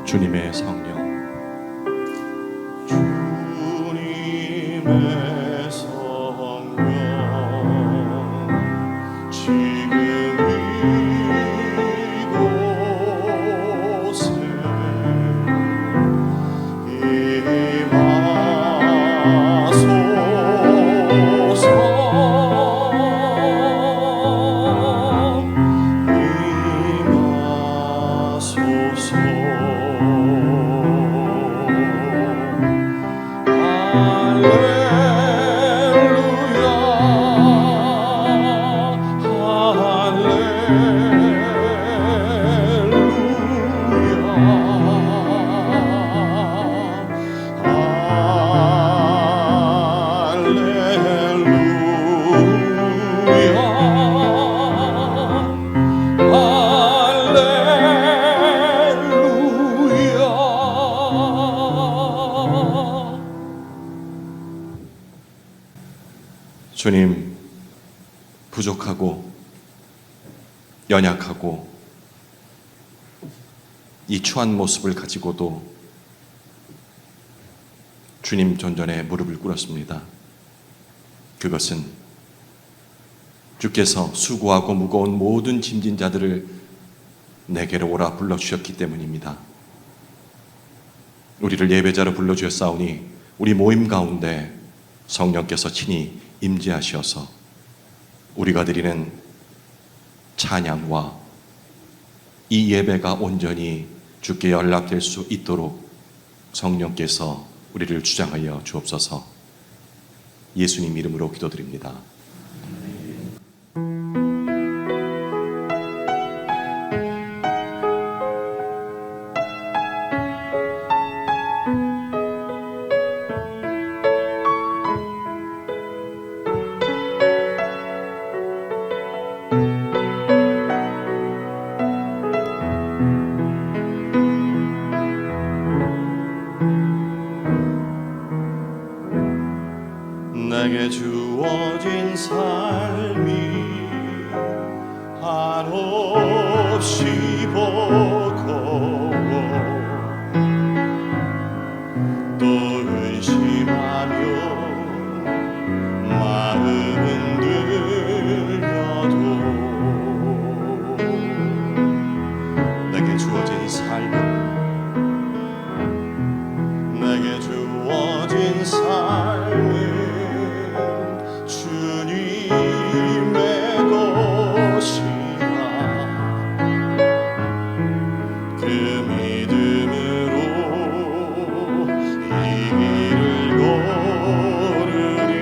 주님의 성령, 주님의 성령, 지금 이곳에 주님, 부족하고 연약하고 이 추한 모습을 가지고도 주님 전전에 무릎을 꿇었습니다. 그것은 주께서 수고하고 무거운 모든 짐진 자들을 내게로 오라 불러주셨기 때문입니다. 우리를 예배자로 불러주셨사오니 우리 모임 가운데 성령께서 친히 임재하셔서 우리가 드리는 찬양과 이 예배가 온전히 주께 연락될 수 있도록 성령께서 우리를 주장하여 주옵소서. 예수님 이름으로 기도드립니다. 내게 주어진 삶이 한없이 버거워 또 의심하며 마음은 들려도 내게 주어진 삶은 내게 주어진 삶은 주님의 것이라 그 믿음으로 이 길을 걸으리.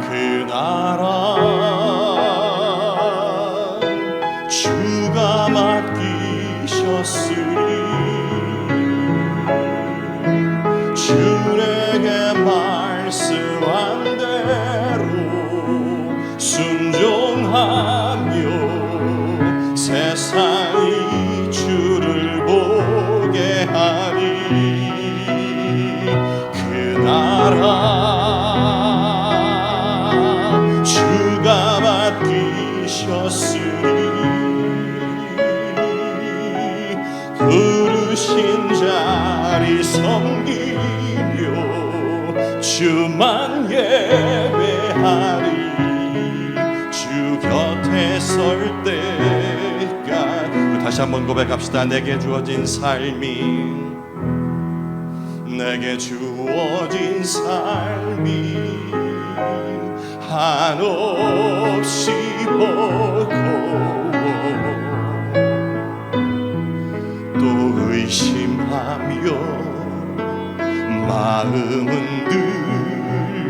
그 나라 주가 맡기셨으니 주 내게 말씀한 대로 순종하며 세상이 주를 보게 하리. 그 나라 주가 맡기셨으니 부르신 자리 섬기며 주만 예배하리. 주 곁에 설 때까지 다시 한번 고백합시다. 내게 주어진 삶이 내게 주어진 삶이 한없이 버거워 또 의심하며 마음은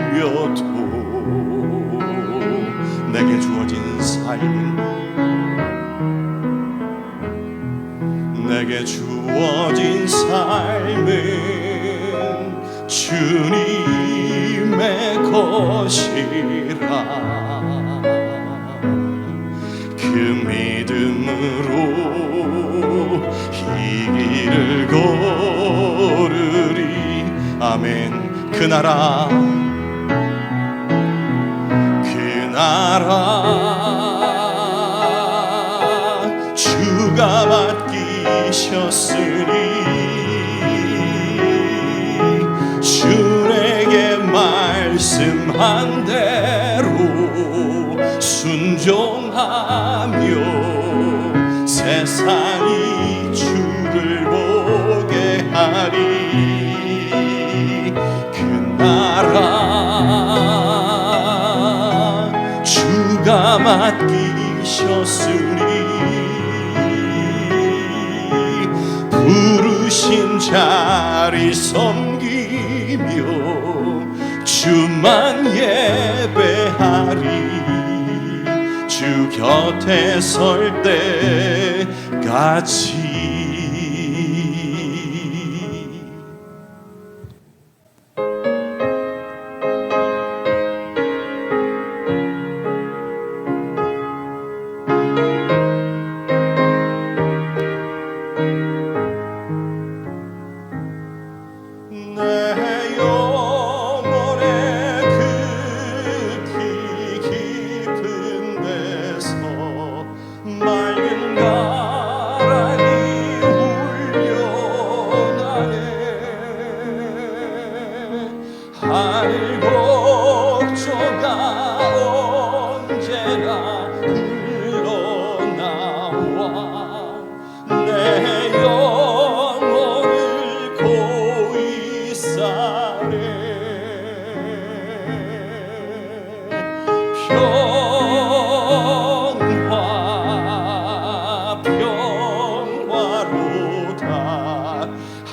들려도 내게 주어진 삶은 내게 주어진 삶은 그 믿음으로 이 길을 걸으리. 아멘. 그 나라 주가 맡기셨으니 주에게 말씀한 대로 순종하며 세상이 주를 보게 하리. 그 나라 주가 맡기셨으니 부르신 자리 섬기며 주만 예배하리. 주 곁에 설 때까지. 내 영혼의 깊이 깊은 데서 맑은 가랑이 울려나네. 하늘 곡조가 언제나 흘러나와 내 영혼을 고이 사네. 평화로다.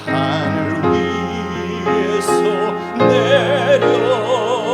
하늘 위에서 내려오네.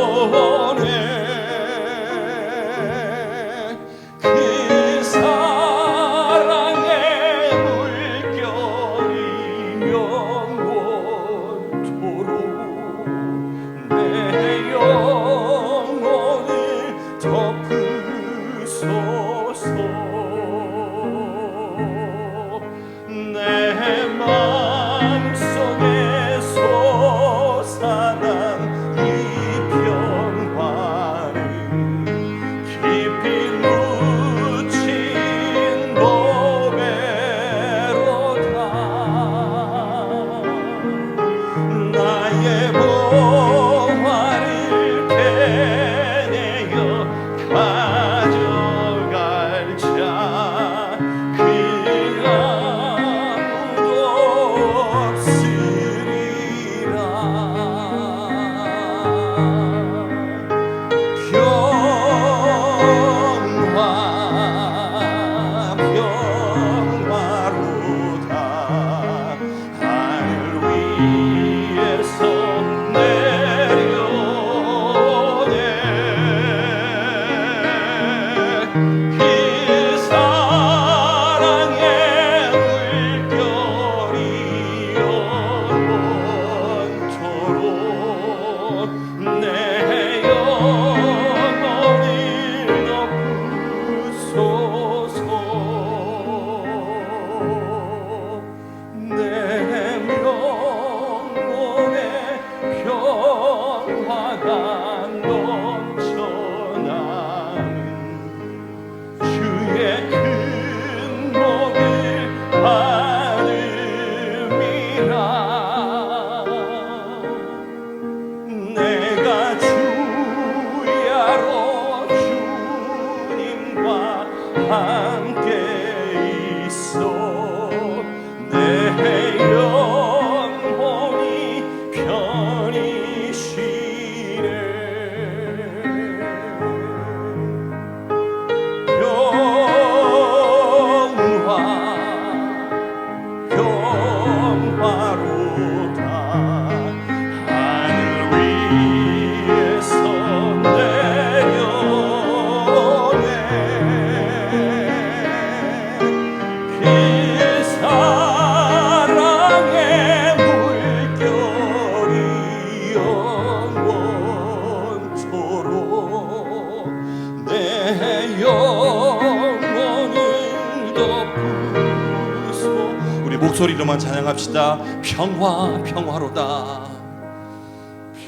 목소리로만 찬양합시다. 평화 평화로다.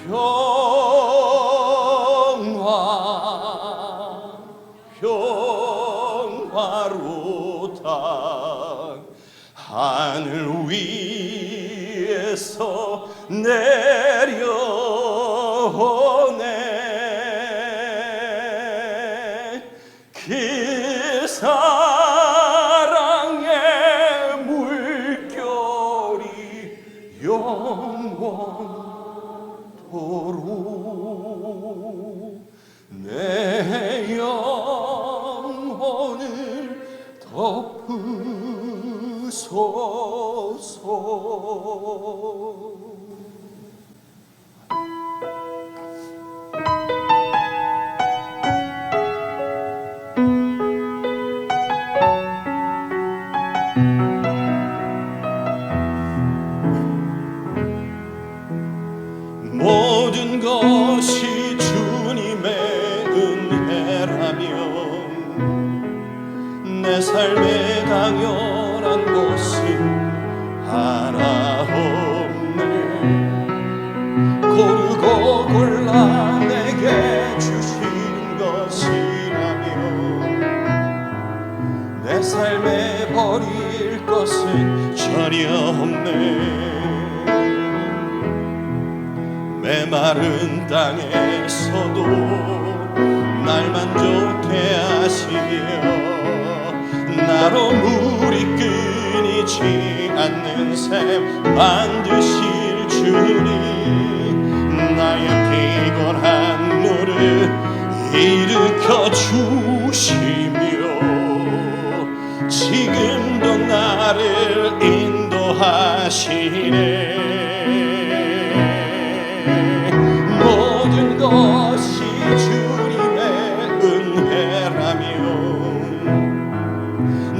평화 평화로다. 하늘 위에서 내려오네. 그 사랑의 물결이 영원토록 내 영혼을 덮으소서. 모든 것이 주님의 은혜라면 내 삶에 당연한 것은 하나 없네. 고르고 골라 내게 주신 것이라면 내 삶에 버릴 것은 전혀 없네. 메마른 땅에서도 날 만족해 하시며 나로 물이 끊이지 않는 샘 만드실 주님, 나의 피곤한 물을 일으켜 주시며 지금도 나를 인도하시네. 모든 것이 주님의 은혜라면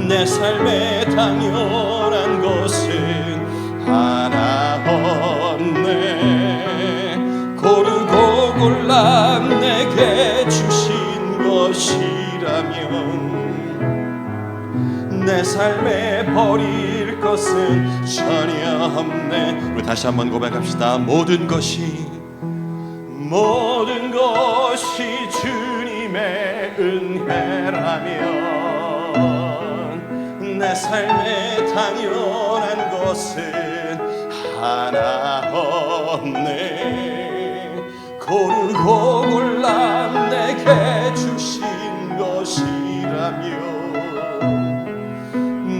내 삶에 당연한 것은 하나 없네. 고르고 골라 내게 주신 것이라면 내 삶에 버릴 것은 전혀 없네. 우리 다시 한번 고백합시다. 모든 것이 주님의 은혜라면 내 삶에 당연한 것은 하나 없네. 고르고 골라 내게 주신 것이라면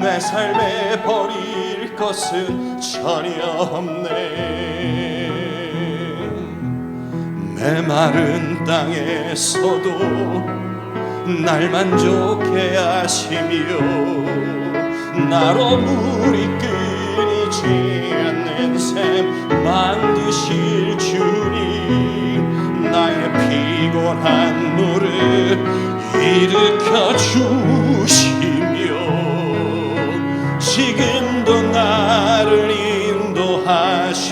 내 삶에 버릴 것은 전혀 없네. 메마른 땅에서도 날 만족해 하시며 나로 물이 끊이지 않는 샘 만드실 주님, 나의 피곤한 물을 일으켜 주시며 지금도 나를 인도하시네.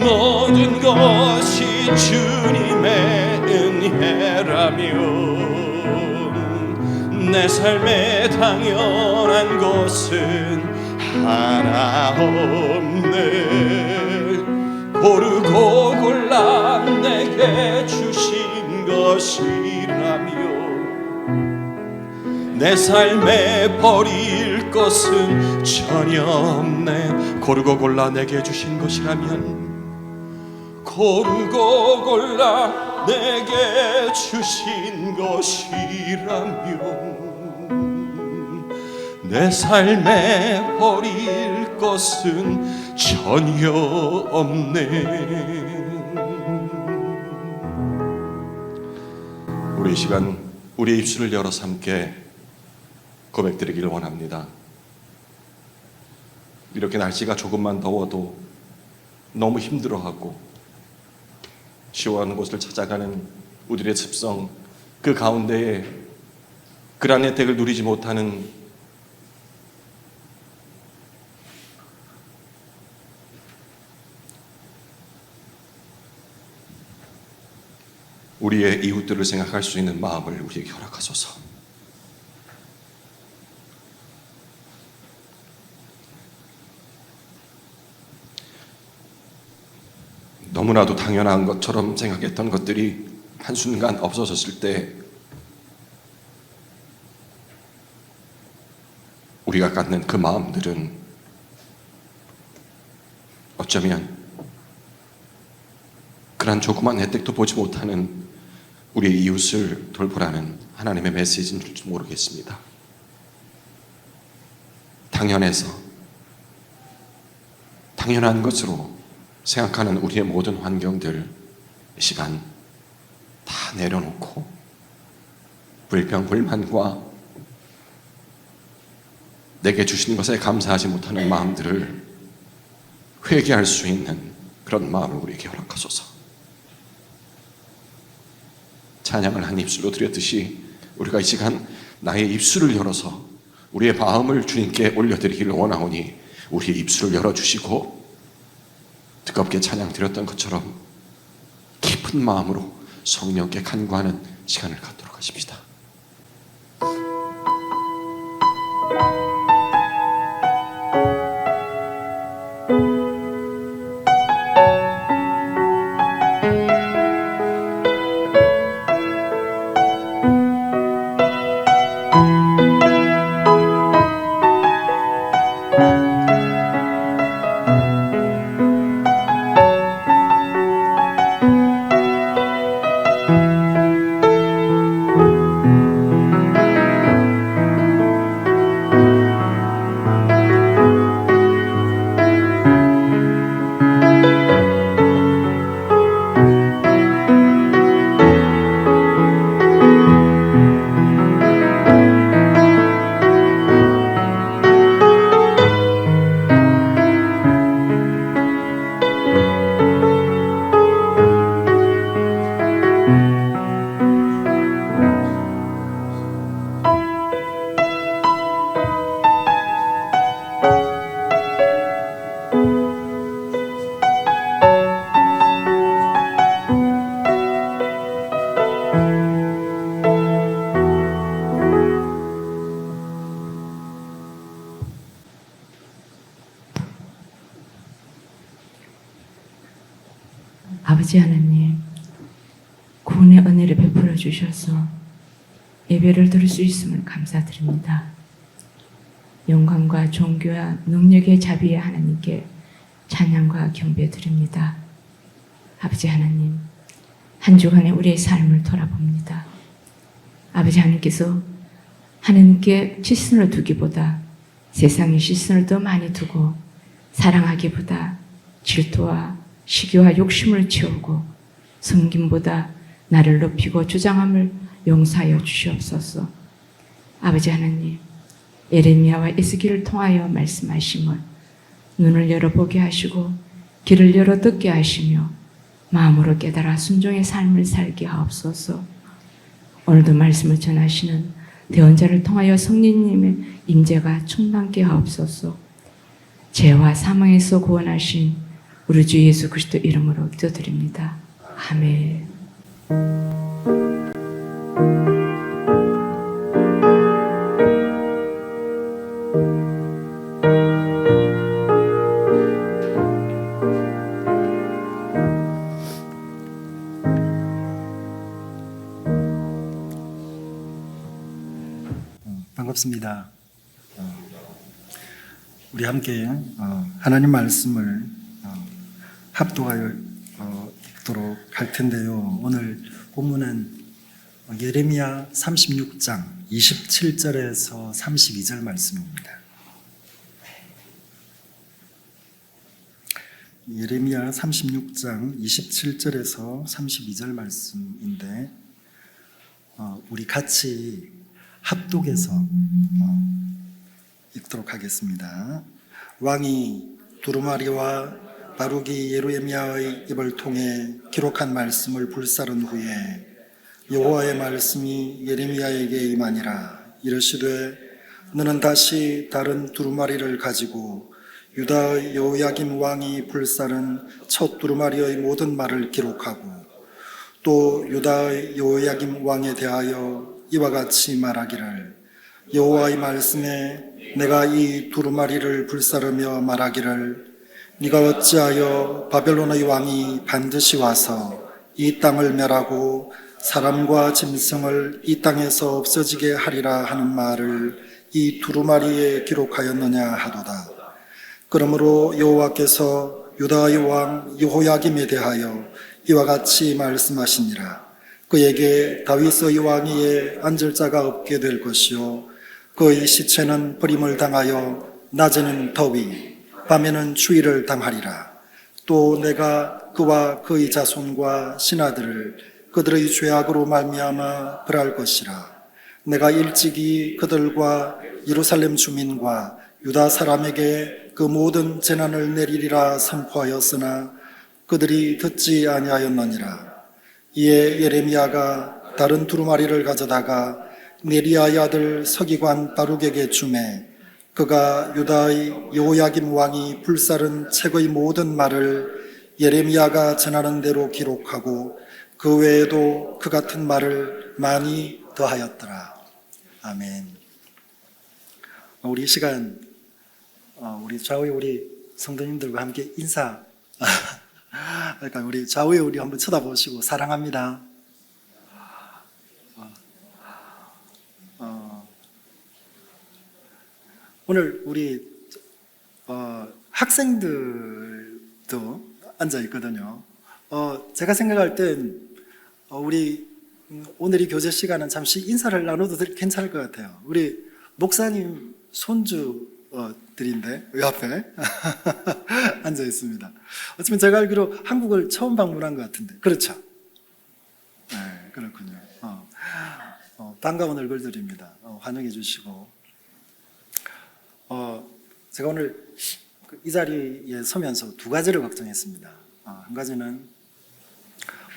모든 것이 주님의 은혜라면 내 삶에 당연한 것은 하나 없네. 고르고 골라 내게 주신 것이라면 내 삶에 버릴 것은 전혀 없네. 고르고 골라 내게 주신 것이라면, 고르고 골라 내게 주신 것이라면 내 삶에 버릴 것은 전혀 없네. 우리 이 시간 우리의 입술을 열어서 함께 고백드리기를 원합니다. 이렇게 날씨가 조금만 더워도 너무 힘들어하고 시원한 곳을 찾아가는 우리의 습성, 그 가운데에 그런 혜택을 누리지 못하는 우리의 이웃들을 생각할 수 있는 마음을 우리에게 허락하소서. 너무나도 당연한 것처럼 생각했던 것들이 한순간 없어졌을 때 우리가 갖는 그 마음들은 어쩌면 그런 조그만 혜택도 보지 못하는 우리의 이웃을 돌보라는 하나님의 메시지인 줄 모르겠습니다. 당연한 것으로 생각하는 우리의 모든 환경들 이 시간 다 내려놓고 불평불만과 내게 주신 것에 감사하지 못하는 마음들을 회개할 수 있는 그런 마음을 우리에게 허락하소서. 찬양을 한 입술로 드렸듯이 우리가 이 시간 나의 입술을 열어서 우리의 마음을 주님께 올려드리기를 원하오니 우리의 입술을 열어주시고 뜨겁게 찬양 드렸던 것처럼 깊은 마음으로 성령께 간구하는 시간을 갖도록 하십시다. 아버지 하나님, 구원의 은혜를 베풀어 주셔서 예배를 드릴 수 있음을 감사드립니다. 영광과 존귀와 능력의 자비의 하나님께 찬양과 경배 드립니다. 아버지 하나님, 한 주간의 우리의 삶을 돌아봅니다. 아버지 하나님께서 하나님께 시선을 두기보다 세상의 시선을 더 많이 두고 사랑하기보다 질투와 시기와 욕심을 채우고 섬김보다 나를 높이고 주장함을 용서하여 주시옵소서. 아버지 하나님, 예레미야와 에스겔을 통하여 말씀하심을 눈을 열어보게 하시고 귀를 열어 듣게 하시며 마음으로 깨달아 순종의 삶을 살게 하옵소서. 오늘도 말씀을 전하시는 대언자를 통하여 성령님의 임재가 충만케 하옵소서. 죄와 사망에서 구원하신 우리 주 예수 그리스도 이름으로 기도드립니다. 아멘. 반갑습니다. 우리 함께 하나님 말씀을 합독하여 읽도록 할 텐데요. 오늘 본문은 예레미야 36장 27절에서 32절 말씀입니다. 예레미야 36장 27절에서 32절 말씀인데 우리 같이 합독해서 읽도록 하겠습니다. 왕이 두루마리와 바룩이 예레미야의 입을 통해 기록한 말씀을 불사른 후에 여호와의 말씀이 예레미야에게 임하니라. 이르시되 너는 다시 다른 두루마리를 가지고 유다의 여호야김 왕이 불사른 첫 두루마리의 모든 말을 기록하고 또 유다의 여호야김 왕에 대하여 이와 같이 말하기를 여호와의 말씀에 내가 이 두루마리를 불사르며 말하기를 네가 어찌하여 바벨론의 왕이 반드시 와서 이 땅을 멸하고 사람과 짐승을 이 땅에서 없어지게 하리라 하는 말을 이 두루마리에 기록하였느냐 하도다. 그러므로 여호와께서 유다의 왕 여호야김에 대하여 이와 같이 말씀하시니라. 그에게 다윗의 왕위에 앉을 자가 없게 될 것이요 그의 시체는 버림을 당하여 낮에는 더위 밤에는 추위를 당하리라. 또 내가 그와 그의 자손과 신하들을 그들의 죄악으로 말미암아 벌할 것이라. 내가 일찍이 그들과 예루살렘 주민과 유다 사람에게 그 모든 재난을 내리리라 선포하였으나 그들이 듣지 아니하였느니라. 이에 예레미야가 다른 두루마리를 가져다가 네리야의 아들 서기관 바룩에게 주매 그가 유다의 여호야김 왕이 불사른 책의 모든 말을 예레미야가 전하는 대로 기록하고 그 외에도 그 같은 말을 많이 더하였더라. 아멘. 우리 이 시간 우리 좌우에 우리 성도님들과 함께 인사 그러니까 우리 좌우에 우리 한번 쳐다보시고 사랑합니다. 오늘 우리 학생들도 앉아 있거든요. 제가 생각할 땐 우리 오늘 이 교제 시간은 잠시 인사를 나눠도 괜찮을 것 같아요. 우리 목사님 손주들인데 이 앞에 앉아 있습니다. 어쩌면 제가 알기로 한국을 처음 방문한 것 같은데 그렇죠? 네, 그렇군요. 반가운 얼굴들입니다. 환영해 주시고 제가 오늘 이 자리에 서면서 두 가지를 걱정했습니다. 한 가지는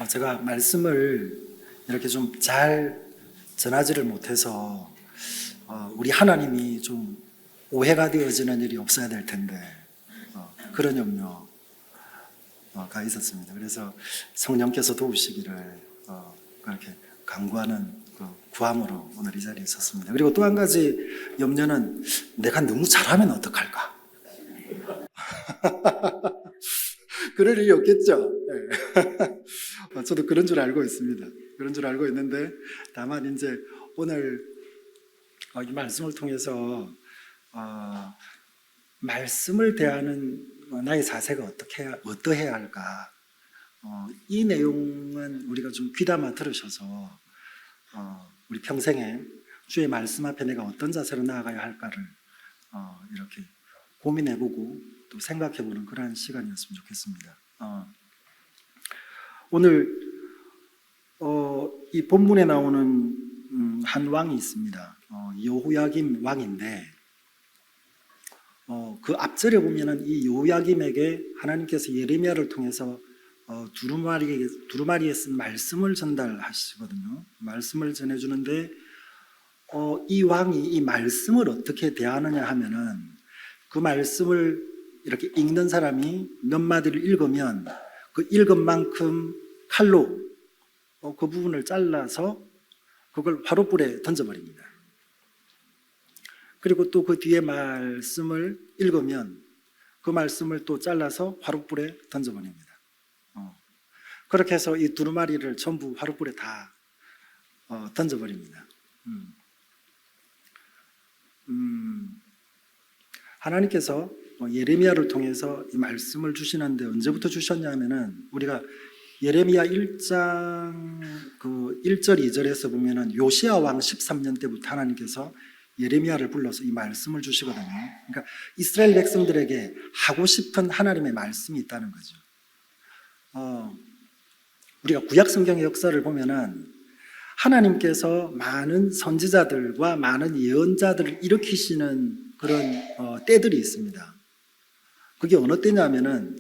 제가 말씀을 이렇게 좀 잘 전하지를 못해서 우리 하나님이 좀 오해가 되어지는 일이 없어야 될 텐데 그런 염려가 있었습니다. 그래서 성령께서 도우시기를 그렇게 간구하는 구함으로 오늘 이 자리에 있었습니다. 그리고 또 한 가지 염려는 내가 너무 잘하면 어떡할까? 그럴 일이 없겠죠. 네. 저도 그런 줄 알고 있습니다. 그런 줄 알고 있는데 다만 이제 오늘 이 말씀을 통해서 말씀을 대하는 나의 자세가 어떠해야 할까? 이 내용은 우리가 좀 귀담아 들으셔서 우리 평생에 주의 말씀 앞에 내가 어떤 자세로 나아가야 할까를 이렇게 고민해보고 또 생각해보는 그런 시간이었으면 좋겠습니다. 오늘 이 본문에 나오는 한 왕이 있습니다. 여호야김 왕인데 그 앞절에 보면은 이 여호야김에게 하나님께서 예레미야를 통해서 두루마리에 쓴 말씀을 전달하시거든요. 말씀을 전해주는데 이 왕이 이 말씀을 어떻게 대하느냐 하면은 그 말씀을 이렇게 읽는 사람이 몇 마디를 읽으면 그 읽은 만큼 칼로 그 부분을 잘라서 그걸 화롯불에 던져버립니다. 그리고 또 그 뒤에 말씀을 읽으면 그 말씀을 또 잘라서 화롯불에 던져버립니다. 그렇게 해서 이 두루마리를 전부 화롯불에 다 던져버립니다. 하나님께서 예레미야를 통해서 이 말씀을 주시는데 언제부터 주셨냐 하면은 우리가 예레미야 1장 그 1절 2절에서 보면은 요시야 왕 13년 때부터 하나님께서 예레미야를 불러서 이 말씀을 주시거든요. 그러니까 이스라엘 백성들에게 하고 싶은 하나님의 말씀이 있다는 거죠. 우리가 구약 성경의 역사를 보면은 하나님께서 많은 선지자들과 많은 예언자들을 일으키시는 그런 때들이 있습니다. 그게 어느 때냐면은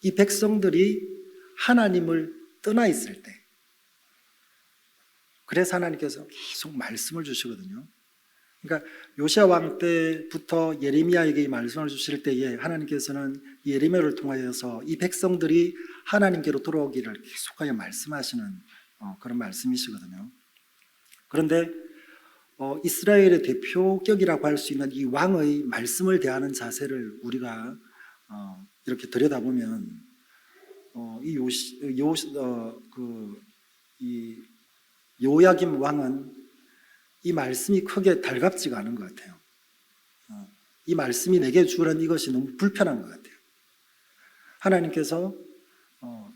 이 백성들이 하나님을 떠나 있을 때, 그래서 하나님께서 계속 말씀을 주시거든요. 그러니까 요시야 왕 때부터 예레미야에게 이 말씀을 주실 때에 하나님께서는 예레미야를 통하여서 이 백성들이 하나님께로 돌아오기를 계속하여 말씀하시는 그런 말씀이시거든요. 그런데 이스라엘의 대표격이라고 할 수 있는 이 왕의 말씀을 대하는 자세를 우리가 이렇게 들여다보면 이 요야김 왕은 이 말씀이 크게 달갑지가 않은 것 같아요. 이 말씀이 내게 주라는 이것이 너무 불편한 것 같아요. 하나님께서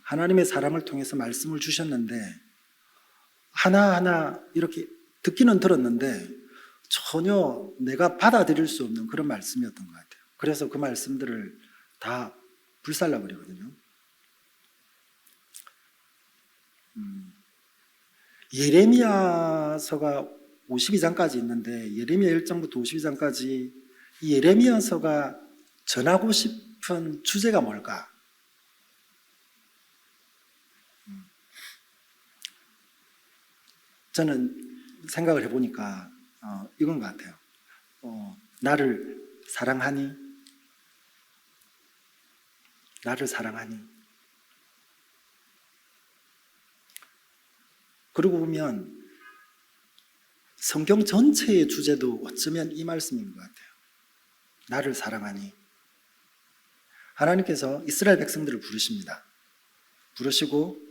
하나님의 사람을 통해서 말씀을 주셨는데 하나하나 이렇게 듣기는 들었는데 전혀 내가 받아들일 수 없는 그런 말씀이었던 것 같아요. 그래서 그 말씀들을 다 불살라 버리거든요. 예레미야서가 52장까지 있는데 예레미야 1장부터 52장까지 이 예레미야서가 전하고 싶은 주제가 뭘까? 저는 생각을 해보니까 이건 것 같아요. 나를 사랑하니? 나를 사랑하니? 그러고 보면 성경 전체의 주제도 어쩌면 이 말씀인 것 같아요. 나를 사랑하니? 하나님께서 이스라엘 백성들을 부르십니다. 부르시고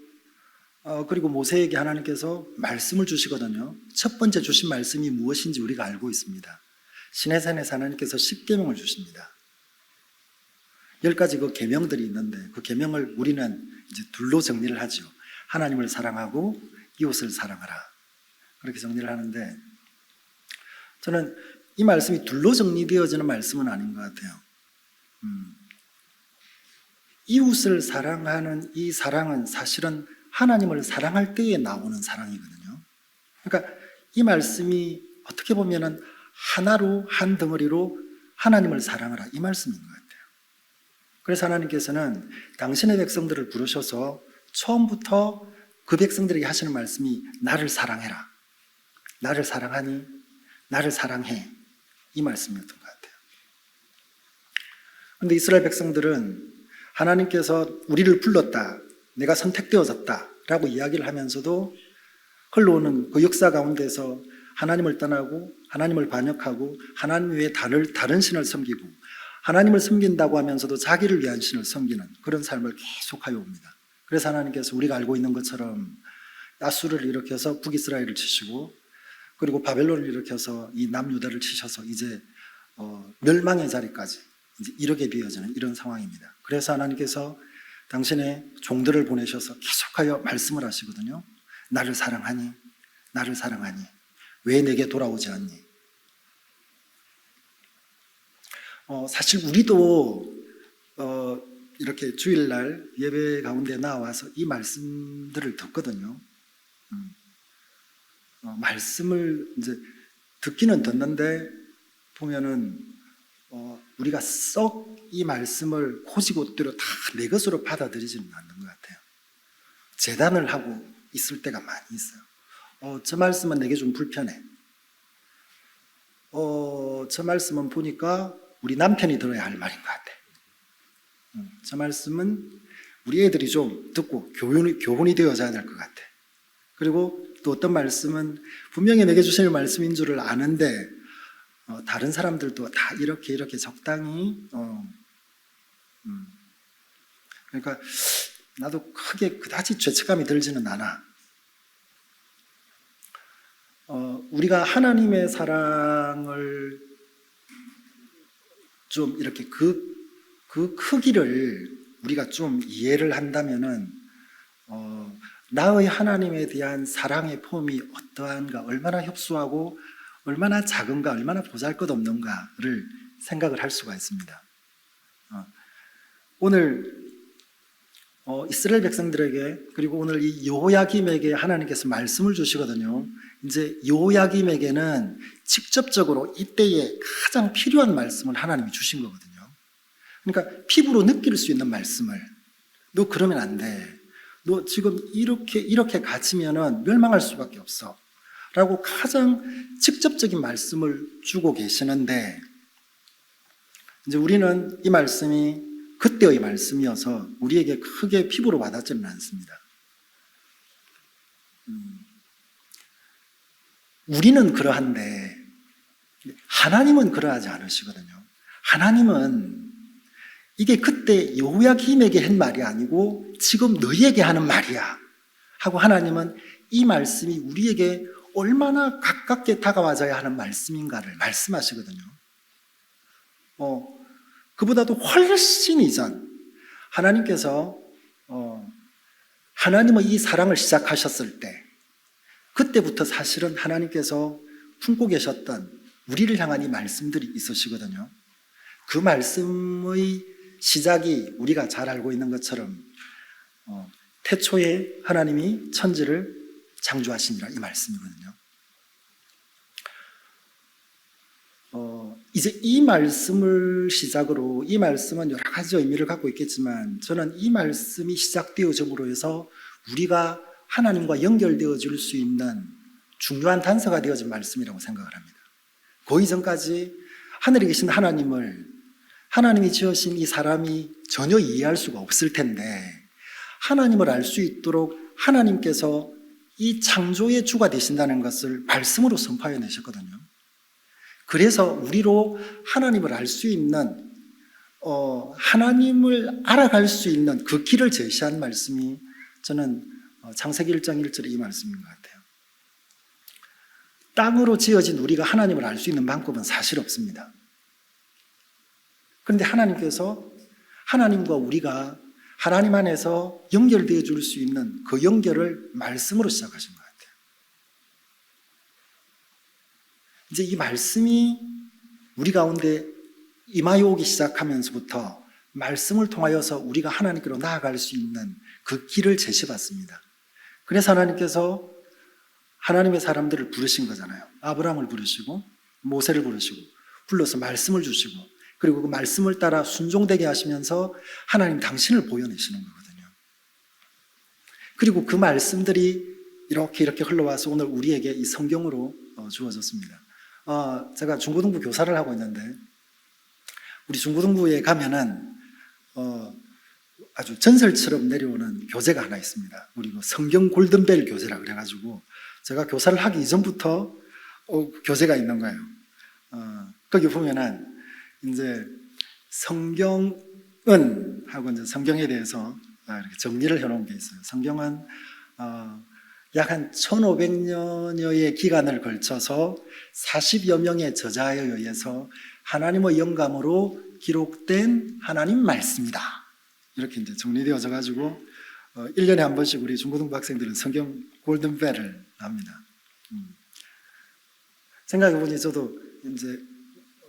그리고 모세에게 하나님께서 말씀을 주시거든요. 첫 번째 주신 말씀이 무엇인지 우리가 알고 있습니다. 시내산에서 하나님께서 10계명을 주십니다. 10가지 그 계명들이 있는데 그 계명을 우리는 이제 둘로 정리를 하죠. 하나님을 사랑하고 이웃을 사랑하라. 그렇게 정리를 하는데 저는 이 말씀이 둘로 정리되어지는 말씀은 아닌 것 같아요. 이웃을 사랑하는 이 사랑은 사실은 하나님을 사랑할 때에 나오는 사랑이거든요. 그러니까 이 말씀이 어떻게 보면은 하나로 한 덩어리로 하나님을 사랑하라 이 말씀인 것 같아요. 그래서 하나님께서는 당신의 백성들을 부르셔서 처음부터 그 백성들에게 하시는 말씀이 나를 사랑해라. 나를 사랑하니? 나를 사랑해. 이 말씀이었던 것 같아요. 그런데 이스라엘 백성들은 하나님께서 우리를 불렀다. 내가 선택되어졌다. 라고 이야기를 하면서도 흘러오는 그 역사 가운데서 하나님을 떠나고 하나님을 반역하고 하나님 외에 다른 신을 섬기고 하나님을 섬긴다고 하면서도 자기를 위한 신을 섬기는 그런 삶을 계속하여 옵니다. 그래서 하나님께서 우리가 알고 있는 것처럼 아수르를 일으켜서 북이스라엘을 치시고 그리고 바벨론을 일으켜서 이 남유다를 치셔서 이제 멸망의 자리까지 이제 이르게 되어지는 이런 상황입니다. 그래서 하나님께서 당신의 종들을 보내셔서 계속하여 말씀을 하시거든요. 나를 사랑하니? 나를 사랑하니? 왜 내게 돌아오지 않니? 사실 우리도 이렇게 주일날 예배 가운데 나와서 이 말씀들을 듣거든요. 말씀을 이제 듣기는 듣는데 보면은 우리가 썩 이 말씀을 고지고대로 다 내 것으로 받아들이지는 않는 것 같아요. 재단을 하고 있을 때가 많이 있어요. 저 말씀은 내게 좀 불편해. 저 말씀은 보니까 우리 남편이 들어야 할 말인 것 같아. 저 말씀은 우리 애들이 좀 듣고 교훈이 되어져야 될 것 같아. 그리고 또 어떤 말씀은 분명히 내게 주시는 말씀인 줄을 아는데 다른 사람들도 다 이렇게 적당히 그러니까 나도 크게 그다지 죄책감이 들지는 않아. 우리가 하나님의 사랑을 좀 이렇게 그 크기를 우리가 좀 이해를 한다면은 나의 하나님에 대한 사랑의 폼이 어떠한가, 얼마나 협소하고 얼마나 작은가, 얼마나 보잘것없는가를 생각을 할 수가 있습니다. 오늘 이스라엘 백성들에게 그리고 오늘 이 여호야김에게 하나님께서 말씀을 주시거든요. 이제 여호야김에게는 직접적으로 이때에 가장 필요한 말씀을 하나님이 주신 거거든요. 그러니까 피부로 느낄 수 있는 말씀을 너 그러면 안 돼. 너 지금 이렇게 갇히면은 멸망할 수밖에 없어. 라고 가장 직접적인 말씀을 주고 계시는데 이제 우리는 이 말씀이 그때의 말씀이어서 우리에게 크게 피부로 와닿지는 않습니다. 우리는 그러한데 하나님은 그러하지 않으시거든요. 하나님은 이게 그때 여호야김에게 한 말이 아니고 지금 너희에게 하는 말이야 하고 하나님은 이 말씀이 우리에게 얼마나 가깝게 다가와져야 하는 말씀인가를 말씀하시거든요. 그보다도 훨씬 이전 하나님께서 하나님의 이 사랑을 시작하셨을 때 그때부터 사실은 하나님께서 품고 계셨던 우리를 향한 이 말씀들이 있으시거든요. 그 말씀의 시작이 우리가 잘 알고 있는 것처럼 태초에 하나님이 천지를 창조하시니라 이 말씀이거든요. 이제 이 말씀을 시작으로 이 말씀은 여러 가지 의미를 갖고 있겠지만 저는 이 말씀이 시작되어짐으로 해서 우리가 하나님과 연결되어 줄 수 있는 중요한 단서가 되어진 말씀이라고 생각을 합니다. 그 이전까지 하늘에 계신 하나님이 지으신 이 사람이 전혀 이해할 수가 없을 텐데 하나님을 알 수 있도록 하나님께서 이 창조의 주가 되신다는 것을 말씀으로 선포해 내셨거든요. 그래서 우리로 하나님을 알 수 있는 하나님을 알아갈 수 있는 그 길을 제시한 말씀이 저는 창세기 1장 1절의 이 말씀인 것 같아요. 땅으로 지어진 우리가 하나님을 알 수 있는 방법은 사실 없습니다. 그런데 하나님께서 하나님과 우리가 하나님 안에서 연결되어 줄 수 있는 그 연결을 말씀으로 시작하신 것 같아요. 이제 이 말씀이 우리 가운데 임하여 오기 시작하면서부터 말씀을 통하여서 우리가 하나님께로 나아갈 수 있는 그 길을 제시받습니다. 그래서 하나님께서 하나님의 사람들을 부르신 거잖아요. 아브라함을 부르시고 모세를 부르시고 불러서 말씀을 주시고 그리고 그 말씀을 따라 순종되게 하시면서 하나님 당신을 보여내시는 거거든요. 그리고 그 말씀들이 이렇게 흘러와서 오늘 우리에게 이 성경으로 주어졌습니다. 제가 중고등부 교사를 하고 있는데 우리 중고등부에 가면은 아주 전설처럼 내려오는 교재가 하나 있습니다. 우리 성경 골든벨 교재라 그래가지고 제가 교사를 하기 이전부터 교재가 있는 거예요. 거기 보면은 이제 성경은 하고 이제 성경에 대해서 이렇게 정리를 해놓은 게 있어요. 성경은 약 한 1500년여의 기간을 걸쳐서 40여 명의 저자에 의해서 하나님의 영감으로 기록된 하나님 말씀이다. 이렇게 이제 정리되어져 가지고 1년에 한 번씩 우리 중고등부 학생들은 성경 골든벨을 합니다. 생각해 보니 저도 이제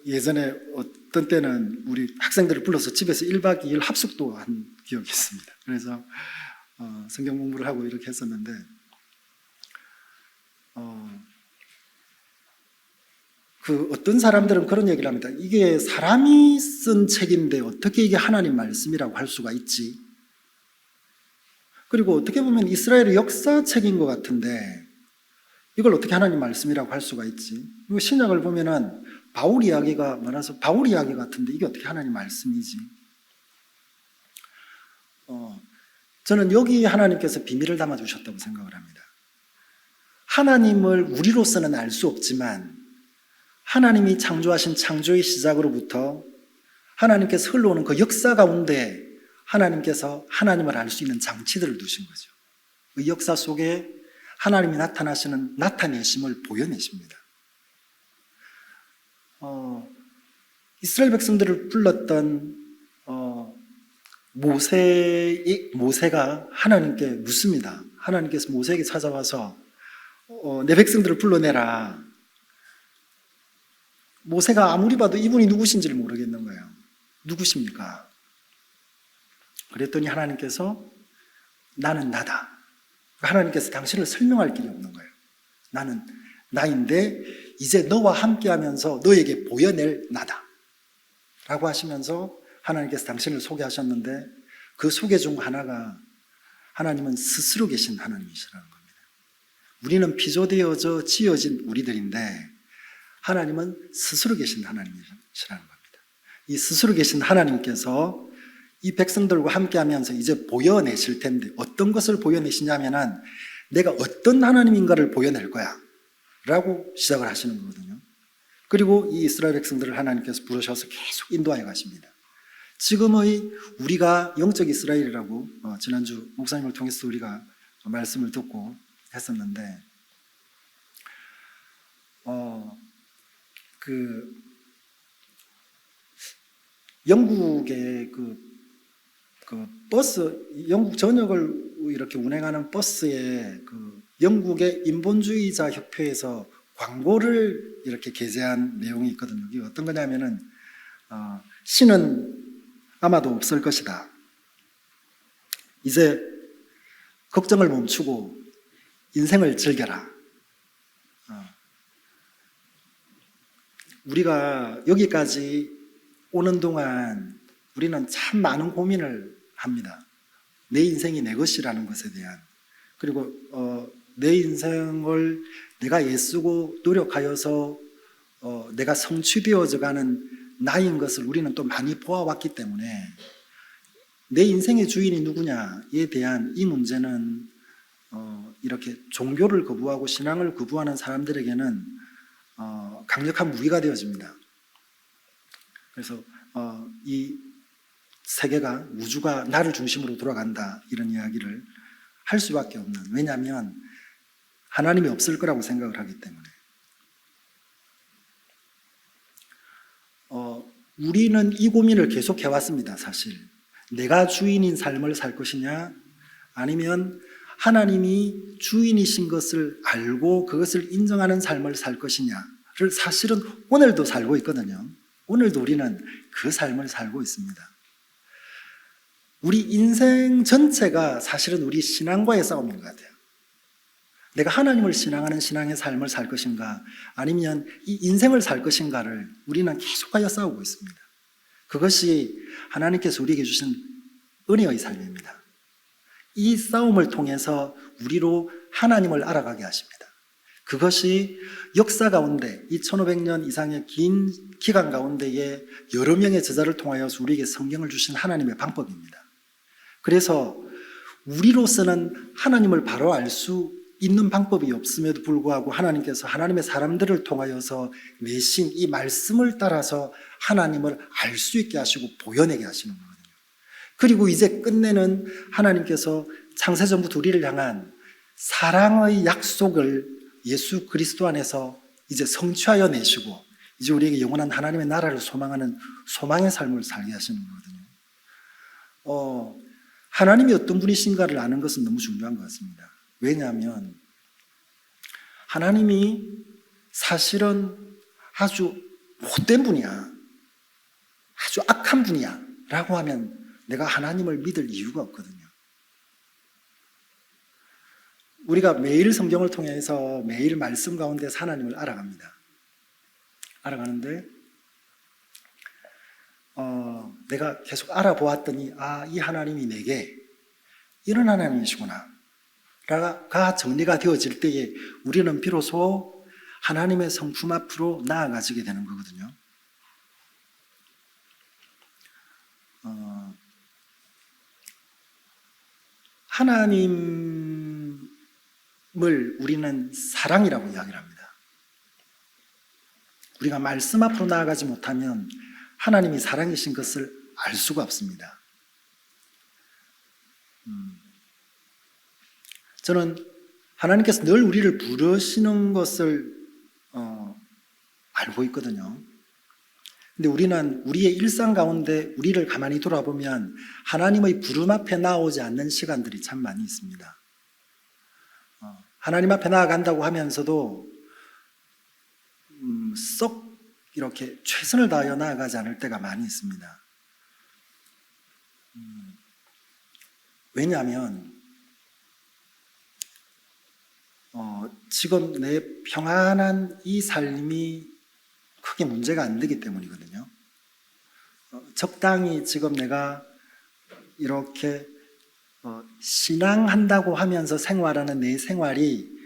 예전에 어떤 때는 우리 학생들을 불러서 집에서 1박 2일 합숙도 한 기억이 있습니다. 그래서 성경 공부를 하고 이렇게 했었는데 그 어떤 사람들은 그런 얘기를 합니다. 이게 사람이 쓴 책인데 어떻게 이게 하나님 말씀이라고 할 수가 있지? 그리고 어떻게 보면 이스라엘의 역사책인 것 같은데 이걸 어떻게 하나님 말씀이라고 할 수가 있지? 그리고 신약을 보면은 바울 이야기가 많아서 바울 이야기 같은데 이게 어떻게 하나님 말씀이지? 저는 여기 하나님께서 비밀을 담아주셨다고 생각을 합니다. 하나님을 우리로서는 알 수 없지만 하나님이 창조하신 창조의 시작으로부터 하나님께서 흘러오는 그 역사 가운데 하나님께서 하나님을 알 수 있는 장치들을 두신 거죠. 그 역사 속에 하나님이 나타내심을 보여내십니다. 이스라엘 백성들을 불렀던 모세가 하나님께 묻습니다. 하나님께서 모세에게 찾아와서 내 백성들을 불러내라. 모세가 아무리 봐도 이분이 누구신지를 모르겠는 거예요. 누구십니까? 그랬더니 하나님께서 나는 나다. 하나님께서 당신을 설명할 길이 없는 거예요. 나는 나인데 이제 너와 함께하면서 너에게 보여낼 나다 라고 하시면서 하나님께서 당신을 소개하셨는데 그 소개 중 하나가 하나님은 스스로 계신 하나님이시라는 겁니다. 우리는 피조되어져 지어진 우리들인데 하나님은 스스로 계신 하나님이시라는 겁니다. 이 스스로 계신 하나님께서 이 백성들과 함께하면서 이제 보여내실 텐데 어떤 것을 보여내시냐면은 내가 어떤 하나님인가를 보여낼 거야 라고 시작을 하시는 거거든요. 그리고 이 이스라엘 백성들을 하나님께서 부르셔서 계속 인도하여 가십니다. 지금의 우리가 영적 이스라엘이라고 지난주 목사님을 통해서 우리가 말씀을 듣고 했었는데, 영국의 버스, 영국 전역을 이렇게 운행하는 버스에 영국의 인본주의자 협회에서 광고를 이렇게 게재한 내용이 있거든요. 이게 어떤 거냐면은 신은 아마도 없을 것이다. 이제 걱정을 멈추고 인생을 즐겨라. 우리가 여기까지 오는 동안 우리는 참 많은 고민을 합니다. 내 인생이 내 것이라는 것에 대한, 그리고 내 인생을 내가 애쓰고 노력하여서 내가 성취되어져가는 나인 것을 우리는 또 많이 보아왔기 때문에 내 인생의 주인이 누구냐에 대한 이 문제는 이렇게 종교를 거부하고 신앙을 거부하는 사람들에게는 강력한 무기가 되어집니다. 그래서 이 세계가, 우주가 나를 중심으로 돌아간다, 이런 이야기를 할 수밖에 없는, 왜냐하면 하나님이 없을 거라고 생각을 하기 때문에. 우리는 이 고민을 계속 해왔습니다. 사실 내가 주인인 삶을 살 것이냐, 아니면 하나님이 주인이신 것을 알고 그것을 인정하는 삶을 살 것이냐를 사실은 오늘도 살고 있거든요. 오늘도 우리는 그 삶을 살고 있습니다. 우리 인생 전체가 사실은 우리 신앙과의 싸움인 것 같아요. 내가 하나님을 신앙하는 신앙의 삶을 살 것인가, 아니면 이 인생을 살 것인가를 우리는 계속하여 싸우고 있습니다. 그것이 하나님께서 우리에게 주신 은혜의 삶입니다. 이 싸움을 통해서 우리로 하나님을 알아가게 하십니다. 그것이 역사 가운데 2500년 이상의 긴 기간 가운데에 여러 명의 저자를 통하여서 우리에게 성경을 주신 하나님의 방법입니다. 그래서 우리로서는 하나님을 바로 알 수 있는 방법이 없음에도 불구하고 하나님께서 하나님의 사람들을 통하여서 내신 이 말씀을 따라서 하나님을 알 수 있게 하시고 보여내게 하시는 거거든요. 그리고 이제 끝내는 하나님께서 창세전부터 우리를 향한 사랑의 약속을 예수 그리스도 안에서 이제 성취하여 내시고, 이제 우리에게 영원한 하나님의 나라를 소망하는 소망의 삶을 살게 하시는 거거든요. 하나님이 어떤 분이신가를 아는 것은 너무 중요한 것 같습니다. 왜냐하면 하나님이 사실은 아주 못된 분이야, 아주 악한 분이야 라고 하면 내가 하나님을 믿을 이유가 없거든요. 우리가 매일 성경을 통해서 매일 말씀 가운데서 하나님을 알아갑니다. 알아가는데 내가 계속 알아보았더니 이 하나님이 내게 이런 하나님이시구나 가 정리가 되어질 때에 우리는 비로소 하나님의 성품 앞으로 나아가지게 되는 거거든요. 하나님을 우리는 사랑이라고 이야기를 합니다. 우리가 말씀 앞으로 나아가지 못하면 하나님이 사랑이신 것을 알 수가 없습니다. 저는 하나님께서 늘 우리를 부르시는 것을 알고 있거든요. 근데 우리는 우리의 일상 가운데 우리를 가만히 돌아보면 하나님의 부름 앞에 나오지 않는 시간들이 참 많이 있습니다. 하나님 앞에 나아간다고 하면서도 썩 이렇게 최선을 다하여 나아가지 않을 때가 많이 있습니다. 왜냐하면 지금 내 평안한 이 삶이 크게 문제가 안 되기 때문이거든요. 적당히 지금 내가 이렇게 신앙한다고 하면서 생활하는 내 생활이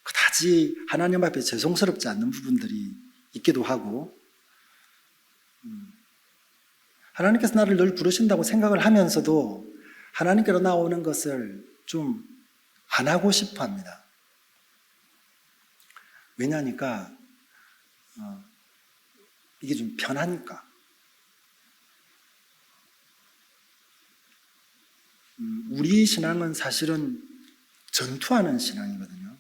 그다지 하나님 앞에 죄송스럽지 않는 부분들이 있기도 하고, 하나님께서 나를 늘 부르신다고 생각을 하면서도 하나님께로 나오는 것을 좀 안 하고 싶어 합니다. 왜냐하니까 이게 좀 편하니까. 우리 신앙은 사실은 전투하는 신앙이거든요.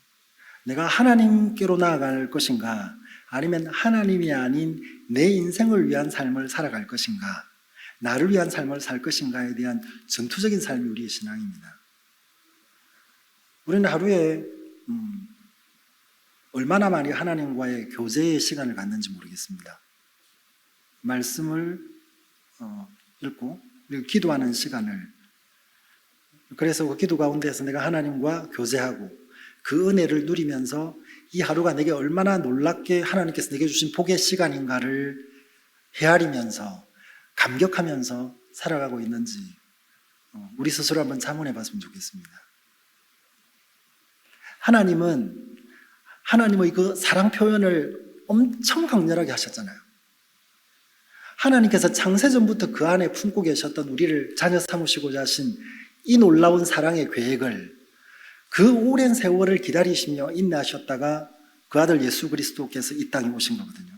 내가 하나님께로 나아갈 것인가, 아니면 하나님이 아닌 내 인생을 위한 삶을 살아갈 것인가, 나를 위한 삶을 살 것인가에 대한 전투적인 삶이 우리의 신앙입니다. 우리는 하루에 얼마나 많이 하나님과의 교제의 시간을 갖는지 모르겠습니다. 말씀을 읽고 그리고 기도하는 시간을, 그래서 그 기도 가운데서 내가 하나님과 교제하고 그 은혜를 누리면서 이 하루가 내게 얼마나 놀랍게 하나님께서 내게 주신 복의 시간인가를 헤아리면서 감격하면서 살아가고 있는지 우리 스스로 한번 자문해 봤으면 좋겠습니다. 하나님의 그 사랑 표현을 엄청 강렬하게 하셨잖아요. 하나님께서 창세전부터 그 안에 품고 계셨던 우리를 자녀 삼으시고자 하신 이 놀라운 사랑의 계획을 그 오랜 세월을 기다리시며 인내하셨다가 그 아들 예수 그리스도께서 이 땅에 오신 거거든요.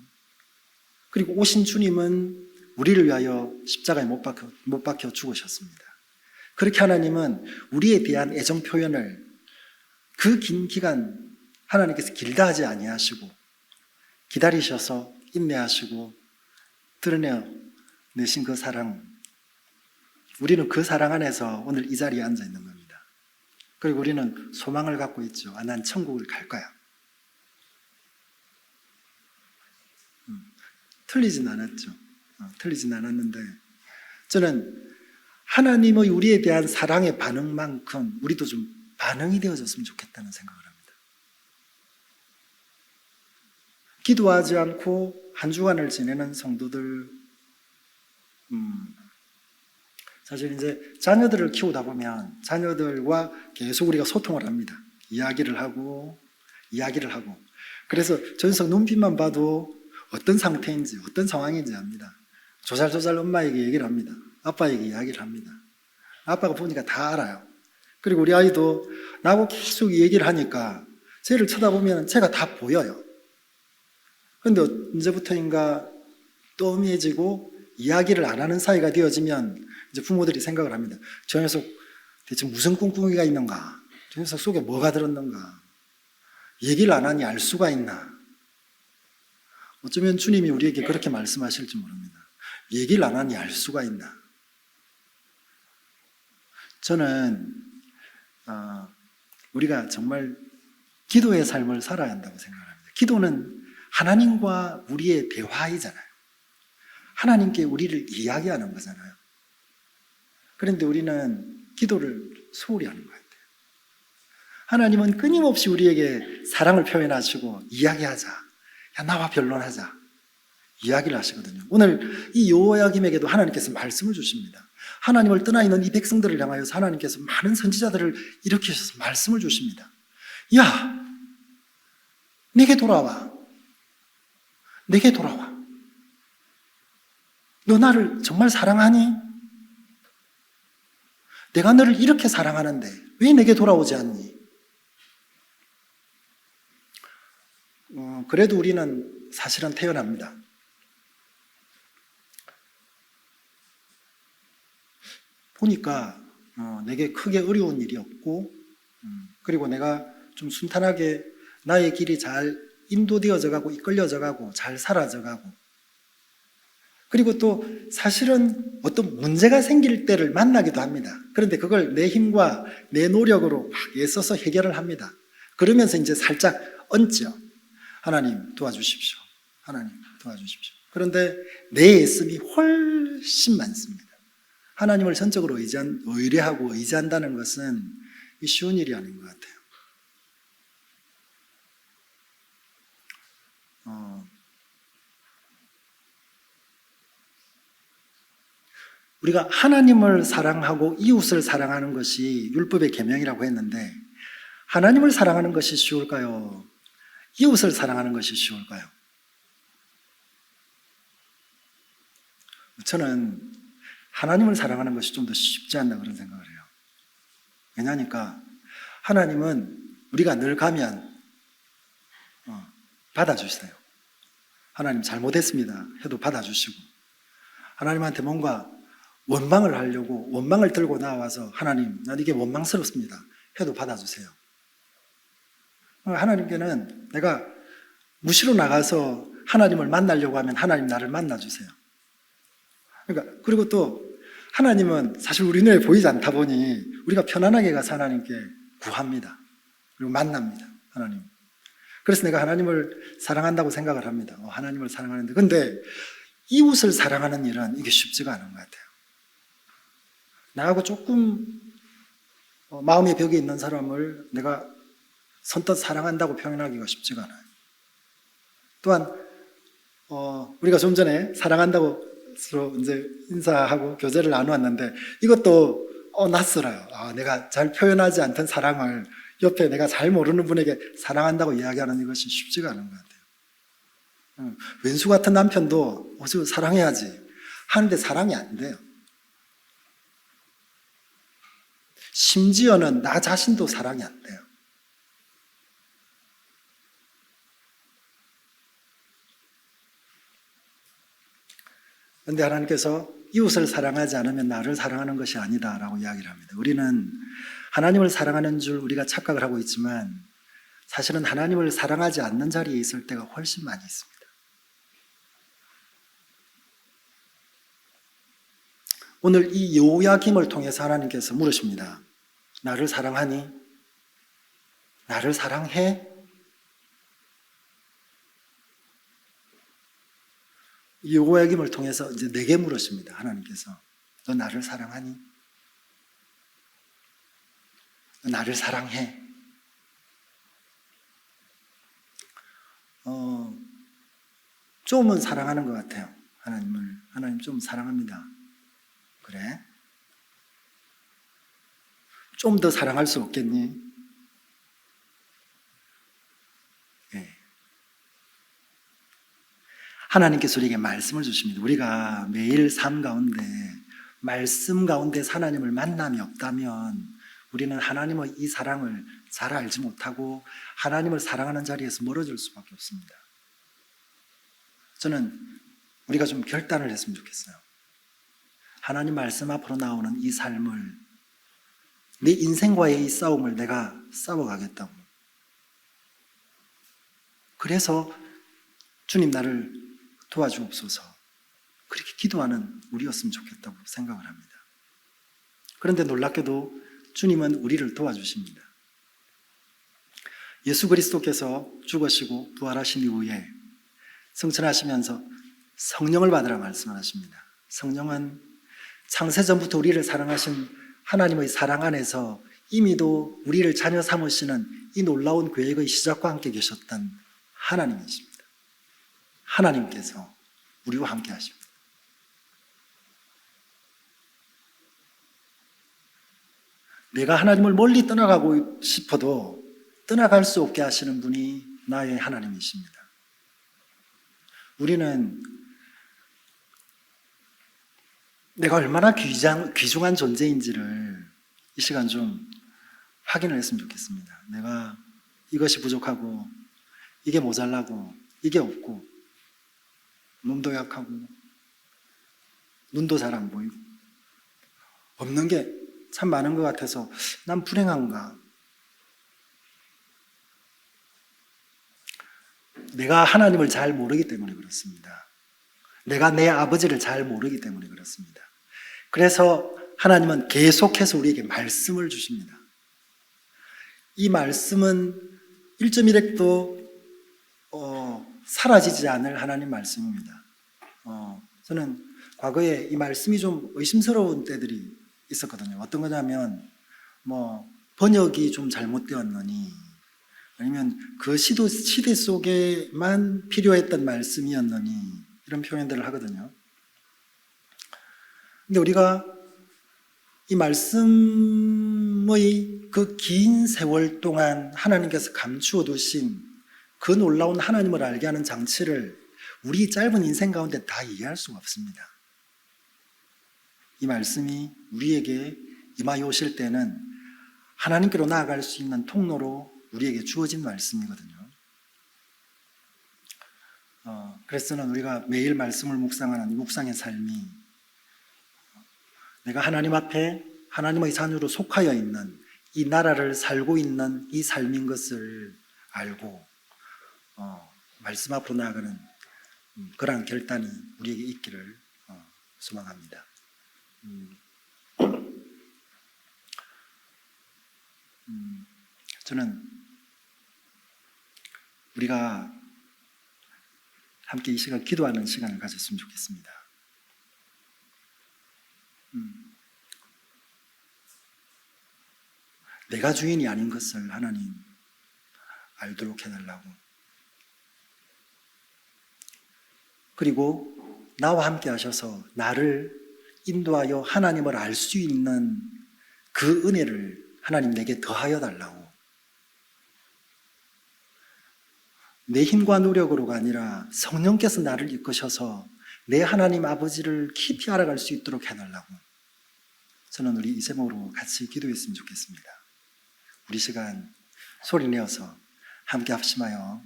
그리고 오신 주님은 우리를 위하여 십자가에 못 박혀 죽으셨습니다. 그렇게 하나님은 우리에 대한 애정 표현을 그 긴 기간 하나님께서 길다 하지 아니하시고 기다리셔서 인내하시고 드러내신 그 사랑, 우리는 그 사랑 안에서 오늘 이 자리에 앉아 있는 겁니다. 그리고 우리는 소망을 갖고 있죠. 난 천국을 갈 거야. 틀리진 않았죠. 틀리진 않았는데 저는 하나님의 우리에 대한 사랑의 반응만큼 우리도 좀 반응이 되어졌으면 좋겠다는 생각을 합니다. 기도하지 않고 한 주간을 지내는 성도들, 사실 이제 자녀들을 키우다 보면 자녀들과 계속 우리가 소통을 합니다. 이야기를 하고 그래서 저 녀석 눈빛만 봐도 어떤 상태인지 어떤 상황인지 압니다. 조잘조잘 엄마에게 얘기를 합니다. 아빠에게 이야기를 합니다. 아빠가 보니까 다 알아요. 그리고 우리 아이도 나하고 계속 얘기를 하니까 쟤를 쳐다보면 쟤가 다 보여요. 그런데 언제부터인가 떠미해지고 이야기를 안 하는 사이가 되어지면 이제 부모들이 생각을 합니다. 저 녀석 대체 무슨 꿍꿍이가 있는가? 저 녀석 속에 뭐가 들었는가? 얘기를 안 하니 알 수가 있나? 어쩌면 주님이 우리에게 그렇게 말씀하실지 모릅니다. 얘기를 안 하니 알 수가 있나? 저는 우리가 정말 기도의 삶을 살아야 한다고 생각합니다. 기도는 하나님과 우리의 대화이잖아요. 하나님께 우리를 이야기하는 거잖아요. 그런데 우리는 기도를 소홀히 하는 것 같아요. 하나님은 끊임없이 우리에게 사랑을 표현하시고 이야기하자, 야 나와 변론하자 이야기를 하시거든요. 오늘 이 여호야김에게도 하나님께서 말씀을 주십니다. 하나님을 떠나 있는 이 백성들을 향하여서 하나님께서 많은 선지자들을 일으키셔서 말씀을 주십니다. 야, 내게 돌아와. 내게 돌아와. 너 나를 정말 사랑하니? 내가 너를 이렇게 사랑하는데 왜 내게 돌아오지 않니? 그래도 우리는 사실은 태어납니다. 보니까 내게 크게 어려운 일이 없고 그리고 내가 좀 순탄하게 나의 길이 잘 인도되어져 가고 이끌려져 가고 잘 사라져 가고 그리고 또 사실은 어떤 문제가 생길 때를 만나기도 합니다. 그런데 그걸 내 힘과 내 노력으로 막 애써서 해결을 합니다. 그러면서 이제 살짝 얹죠. 하나님 도와주십시오. 하나님 도와주십시오. 그런데 내 애씀이 훨씬 많습니다. 하나님을 전적으로 의뢰하고 의지한다는 것은 쉬운 일이 아닌 것 같아요. 우리가 하나님을 사랑하고 이웃을 사랑하는 것이 율법의 계명이라고 했는데 하나님을 사랑하는 것이 쉬울까요? 이웃을 사랑하는 것이 쉬울까요? 저는 하나님을 사랑하는 것이 좀 더 쉽지 않나 그런 생각을 해요. 왜냐하니까 하나님은 우리가 늘 가면 받아주세요. 하나님 잘못했습니다 해도 받아주시고 하나님한테 뭔가 원망을 하려고 원망을 들고 나와서 하나님, 난 이게 원망스럽습니다 해도 받아주세요. 하나님께는 내가 무시로 나가서 하나님을 만나려고 하면 하나님 나를 만나주세요. 그러니까 그리고 또 하나님은 사실 우리 눈에 보이지 않다 보니 우리가 편안하게 가서 하나님께 구합니다. 그리고 만납니다. 하나님. 그래서 내가 하나님을 사랑한다고 생각을 합니다. 하나님을 사랑하는데, 근데 이웃을 사랑하는 일은 이게 쉽지가 않은 것 같아요. 나하고 조금 마음의 벽이 있는 사람을 내가 선뜻 사랑한다고 표현하기가 쉽지가 않아요. 또한 우리가 좀 전에 사랑한다고 서로 이제 인사하고 교제를 나누었는데 이것도 낯설어요. 내가 잘 표현하지 않던 사랑을 옆에 내가 잘 모르는 분에게 사랑한다고 이야기하는 이것이 쉽지가 않은 것 같아요. 왼수 같은 남편도 사랑해야지 하는데 사랑이 안 돼요. 심지어는 나 자신도 사랑이 안 돼요. 그런데 하나님께서 이웃을 사랑하지 않으면 나를 사랑하는 것이 아니다라고 이야기를 합니다. 우리는 하나님을 사랑하는 줄 우리가 착각을 하고 있지만 사실은 하나님을 사랑하지 않는 자리에 있을 때가 훨씬 많이 있습니다. 오늘 이 요야김을 통해서 하나님께서 물으십니다. 나를 사랑하니? 나를 사랑해? 이 요야김을 통해서 이제 내게 물으십니다. 하나님께서 너 나를 사랑하니? 너 나를 사랑해? 좀은 사랑하는 것 같아요. 하나님 좀 사랑합니다. 그래? 좀 더 사랑할 수 없겠니? 네. 하나님께서 우리에게 말씀을 주십니다. 우리가 매일 삶 가운데 말씀 가운데 하나님을 만남이 없다면 우리는 하나님의 이 사랑을 잘 알지 못하고 하나님을 사랑하는 자리에서 멀어질 수밖에 없습니다. 저는 우리가 좀 결단을 했으면 좋겠어요. 하나님 말씀 앞으로 나오는 이 삶을, 내 인생과의 이 싸움을 내가 싸워가겠다고. 그래서 주님 나를 도와주옵소서, 그렇게 기도하는 우리였으면 좋겠다고 생각을 합니다. 그런데 놀랍게도 주님은 우리를 도와주십니다. 예수 그리스도께서 죽으시고 부활하신 이후에 승천하시면서 성령을 받으라 말씀을 하십니다. 성령은 창세전부터 우리를 사랑하신 하나님의 사랑 안에서 이미도 우리를 자녀 삼으시는 이 놀라운 계획의 시작과 함께 계셨던 하나님이십니다. 하나님께서 우리와 함께 하십니다. 내가 하나님을 멀리 떠나가고 싶어도 떠나갈 수 없게 하시는 분이 나의 하나님이십니다. 우리는 내가 얼마나 귀중한 존재인지를 이 시간 좀 확인을 했으면 좋겠습니다. 내가 이것이 부족하고 이게 모자라고 이게 없고 몸도 약하고 눈도 잘 안 보이고 없는 게 참 많은 것 같아서 난 불행한가? 내가 하나님을 잘 모르기 때문에 그렇습니다. 내가 내 아버지를 잘 모르기 때문에 그렇습니다. 그래서 하나님은 계속해서 우리에게 말씀을 주십니다. 이 말씀은 1.1핵도 사라지지 않을 하나님 말씀입니다. 저는 과거에 이 말씀이 좀 의심스러운 때들이 있었거든요. 어떤 거냐면 번역이 좀 잘못되었느니 아니면 그 시대 속에만 필요했던 말씀이었느니 이런 표현들을 하거든요. 근데 우리가 이 말씀의 그 긴 세월 동안 하나님께서 감추어 두신 그 놀라운 하나님을 알게 하는 장치를 우리 짧은 인생 가운데 다 이해할 수가 없습니다. 이 말씀이 우리에게 임하여 오실 때는 하나님께로 나아갈 수 있는 통로로 우리에게 주어진 말씀이거든요. 그래서 저는 우리가 매일 말씀을 묵상하는 묵상의 삶이 내가 하나님 앞에 하나님의 자녀로 속하여 있는 이 나라를 살고 있는 이 삶인 것을 알고 말씀 앞으로 나아가는 그러한 결단이 우리에게 있기를 소망합니다. 저는 우리가 함께 이 시간 기도하는 시간을 가졌으면 좋겠습니다. 내가 주인이 아닌 것을 하나님 알도록 해달라고, 그리고 나와 함께 하셔서 나를 인도하여 하나님을 알 수 있는 그 은혜를 하나님 내게 더하여 달라고, 내 힘과 노력으로가 아니라 성령께서 나를 이끄셔서 내 하나님 아버지를 깊이 알아갈 수 있도록 해달라고, 저는 우리 이 제목으로 같이 기도했으면 좋겠습니다. 우리 시간 소리내어서 함께 합심하여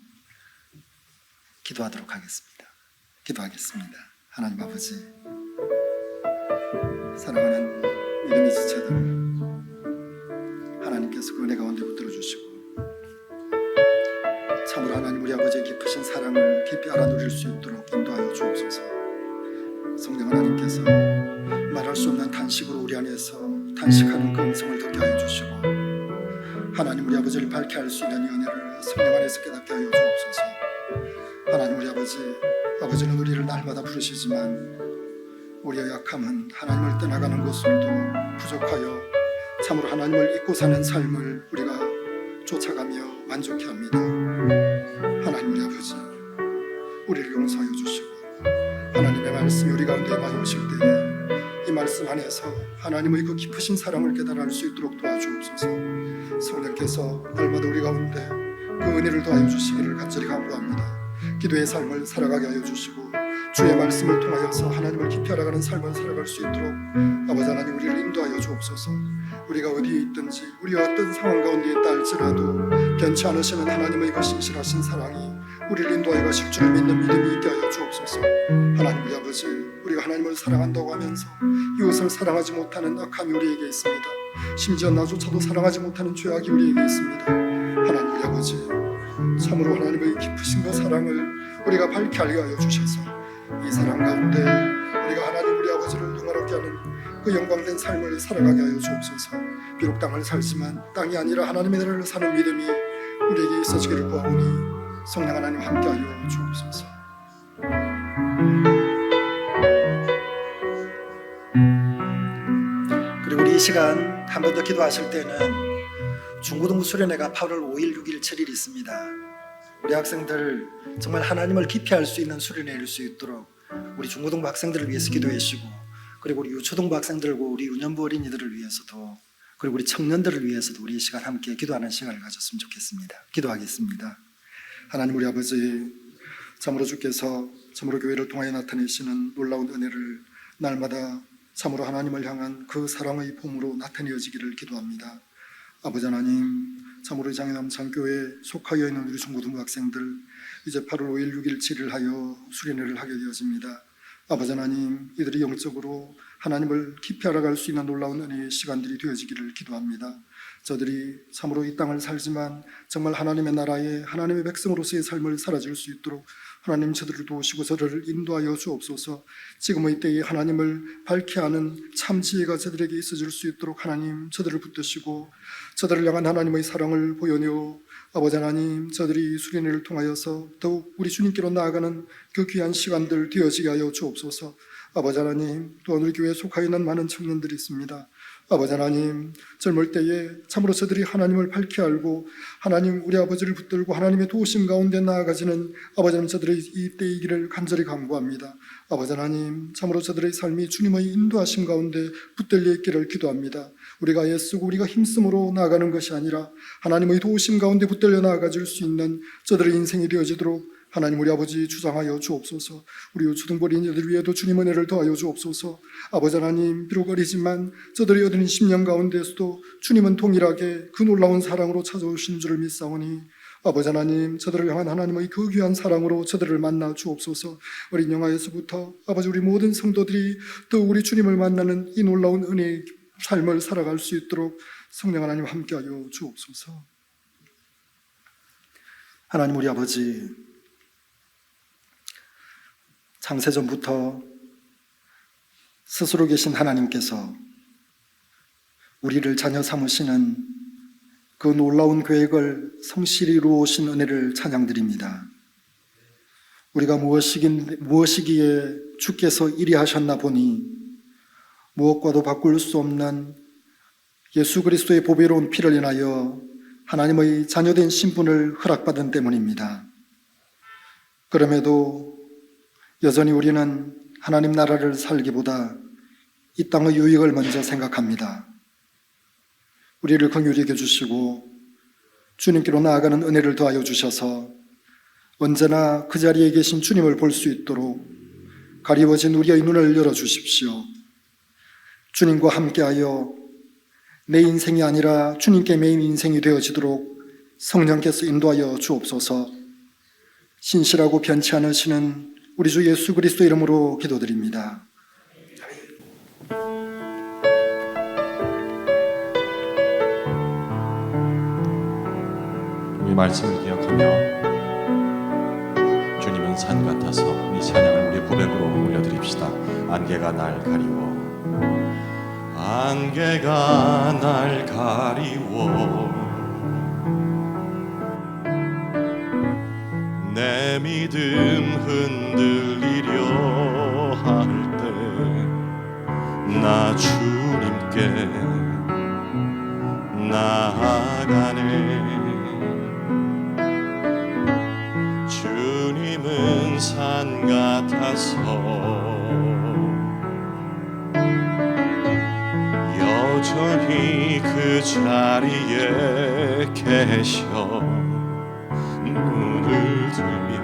기도하도록 하겠습니다. 기도하겠습니다. 하나님 아버지, 사랑하는 믿음의 지체들, 하나님께서 그 은혜 가운데 붙들어 주시고 참으로 하나님 우리 아버지의 깊으신 사랑을 깊이 알아누릴 수 있도록 인도하여 주옵소서. 성령 하나님께서 말할 수 없는 탄식으로 우리 안에서 탄식하는 그 음성을 듣게 하여 주시고, 하나님 우리 아버지를 밝게 할 수 있는 이 은혜를 성령 안에서 깨닫게 하여 주옵소서. 하나님 우리 아버지는 우리를 날마다 부르시지만 우리의 약함은 하나님을 떠나가는 것으로도 부족하여 참으로 하나님을 잊고 사는 삶을 우리가 쫓아가며 만족해 합니다. 하나님 우리 아버지, 우리를 용서하여 주시고 하나님의 말씀이 우리 가운데 임하여 오실 때에 이 말씀 안에서 하나님의 그 깊으신 사랑을 깨달아 알 수 있도록 도와주옵소서. 성령께서 날마다 우리 가운데 그 은혜를 더하여 주시기를 간절히 간구합니다. 기도의 삶을 살아가게 하여 주시고 주의 말씀을 통하여서 하나님을 깊이 알아가는 삶을 살아갈 수 있도록 아버지 하나님 우리를 인도하여 주옵소서. 우리가 어디에 있든지 우리가 어떤 상황 가운데 있다 할지라도 변치 않으시는 하나님의 그 신실하신 사랑이 우리를 인도하여 가실 줄을 믿는 믿음이 있게 하여 주옵소서. 하나님 우리 아버지, 우리가 하나님을 사랑한다고 하면서 이웃을 사랑하지 못하는 악함이 우리에게 있습니다. 심지어 나조차도 사랑하지 못하는 죄악이 우리에게 있습니다. 하나님 우리 아버지, 참으로 하나님의 깊으신 그 사랑을 우리가 밝게 알게 하여 주셔서 이 사랑 가운데 우리가 하나님 우리 아버지를 영화롭게 하는 그 영광된 삶을 살아가게 하여 주옵소서. 비록 땅을 살지만 땅이 아니라 하나님의 나라를 사는 믿음이 우리에게 있어지기를 구하오니 성령 하나님 함께하여 주옵소서. 그리고 우리 이 시간 한 번 더 기도하실 때는 중고등부 수련회가 8월 5일, 6일, 7일 있습니다. 우리 학생들 정말 하나님을 깊이 알 수 있는 수련회일 수 있도록 우리 중고등부 학생들을 위해서 기도해 주시고, 그리고 우리 유초등부 학생들과 우리 유년부 어린이들을 위해서도, 그리고 우리 청년들을 위해서도 우리 이 시간 함께 기도하는 시간을 가졌으면 좋겠습니다. 기도하겠습니다. 하나님 우리 아버지, 참으로 주께서 참으로 교회를 통하여 나타내시는 놀라운 은혜를 날마다 참으로 하나님을 향한 그 사랑의 봄으로 나타내어지기를 기도합니다. 아버지 하나님, 참으로 장애남창교회에 속하여 있는 우리 중고등부 학생들 이제 8월 5일, 6일, 7일 하여 수련회를 하게 되어집니다. 아버지 하나님, 이들이 영적으로 하나님을 깊이 알아갈 수 있는 놀라운 은혜의 시간들이 되어지기를 기도합니다. 저들이 참으로 이 땅을 살지만 정말 하나님의 나라에 하나님의 백성으로서의 삶을 살아질 수 있도록 하나님 저들을 도우시고 저들을 인도하여 주옵소서. 지금의 때에 하나님을 밝게 하는 참 지혜가 저들에게 있어질 수 있도록 하나님 저들을 붙드시고 저들을 향한 하나님의 사랑을 보여내어 아버지 하나님, 저들이 수련회를 통하여서 더욱 우리 주님께로 나아가는 그 귀한 시간들 되어지게 하여 주옵소서. 아버지 하나님, 또한 우리 교회에 속하여 있는 많은 청년들이 있습니다. 아버지 하나님, 젊을 때에 참으로 저들이 하나님을 밝히 알고 하나님 우리 아버지를 붙들고 하나님의 도우심 가운데 나아가지는 아버지 하나님 저들의 이 때이기를 간절히 간구합니다. 아버지 하나님, 참으로 저들의 삶이 주님의 인도하심 가운데 붙들려 있기를 기도합니다. 우리가 애쓰고 우리가 힘쓰므로 나아가는 것이 아니라 하나님의 도우심 가운데 붙들려 나아가질 수 있는 저들의 인생이 되어지도록 하나님 우리 아버지 주장하여 주옵소서. 우리 초등부 어린이들 위에도 주님 은혜를 더하여 주옵소서. 아버지 하나님, 비록 어리지만 저들이 얻은 10년 가운데서도 주님은 동일하게 그 놀라운 사랑으로 찾아오신 줄을 믿사오니 아버지 하나님, 저들을 향한 하나님의 그 귀한 사랑으로 저들을 만나 주옵소서. 어린 영화에서부터 아버지 우리 모든 성도들이 또 우리 주님을 만나는 이 놀라운 은혜의 삶을 살아갈 수 있도록 성령 하나님 함께하여 주옵소서. 하나님 우리 아버지, 창세전부터 스스로 계신 하나님께서 우리를 자녀 삼으시는 그 놀라운 계획을 성실히 이루어오신 은혜를 찬양드립니다. 우리가 무엇이기에 주께서 이리 하셨나 보니 무엇과도 바꿀 수 없는 예수 그리스도의 보배로운 피를 인하여 하나님의 자녀된 신분을 허락받은 때문입니다. 그럼에도 여전히 우리는 하나님 나라를 살기보다 이 땅의 유익을 먼저 생각합니다. 우리를 긍휼히 여겨주시고 주님께로 나아가는 은혜를 더하여 주셔서 언제나 그 자리에 계신 주님을 볼 수 있도록 가리워진 우리의 눈을 열어주십시오. 주님과 함께하여 내 인생이 아니라 주님께 매인 인생이 되어지도록 성령께서 인도하여 주옵소서. 신실하고 변치 않으시는 우리 주 예수 그리스도 이름으로 기도드립니다. 이 말씀을 기억하며 주님은 산 같아서 이 찬양을 우리 고백으로 올려드립시다. 안개가 날 가리워, 안개가 날 가리워, 내 믿음 흔들리려 할 때 나 주님께 나아가네. 주님은 산 같아서 여전히 그 자리에 계셔. 눈을 들면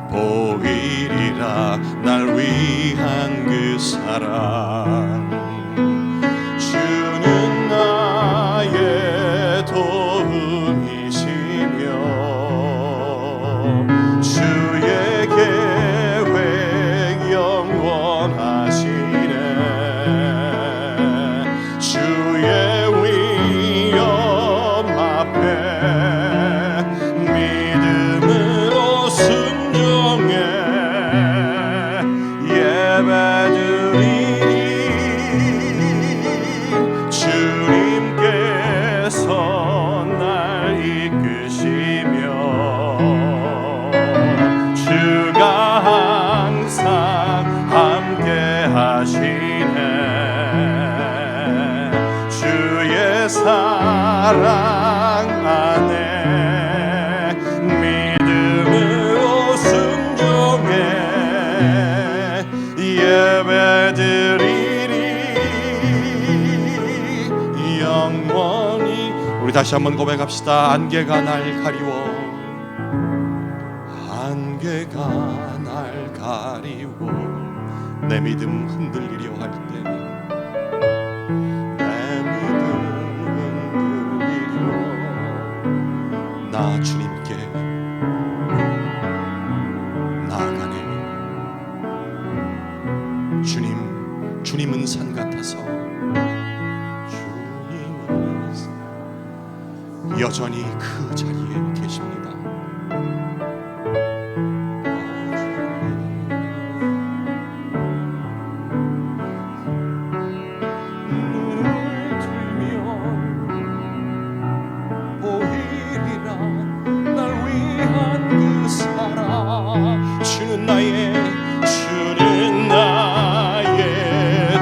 보이리라 날 위한 그 사랑. 주는 나의 도움이시며 주의 계획 영원하시네. 주의 위엄 앞에 믿음으로 순종해 예배드리리. 주님께서 날 이끄시며 주가 항상 함께 하시네. 주의 사랑 안에 믿음으로 순종해 예배드리리. 영원히 우리 다시 한번 고백합시다. 안개가 날 가리워, 안개가 날 가리워, 내 믿음 흔들리려 할 때 내 믿음 흔들리려 나 주님께 나아가네. 주님은 산 같아서 주님은 여전히 그 자리에 계십니다. 눈을 들면 보이리라 날 위한 그 사랑. 주는 나의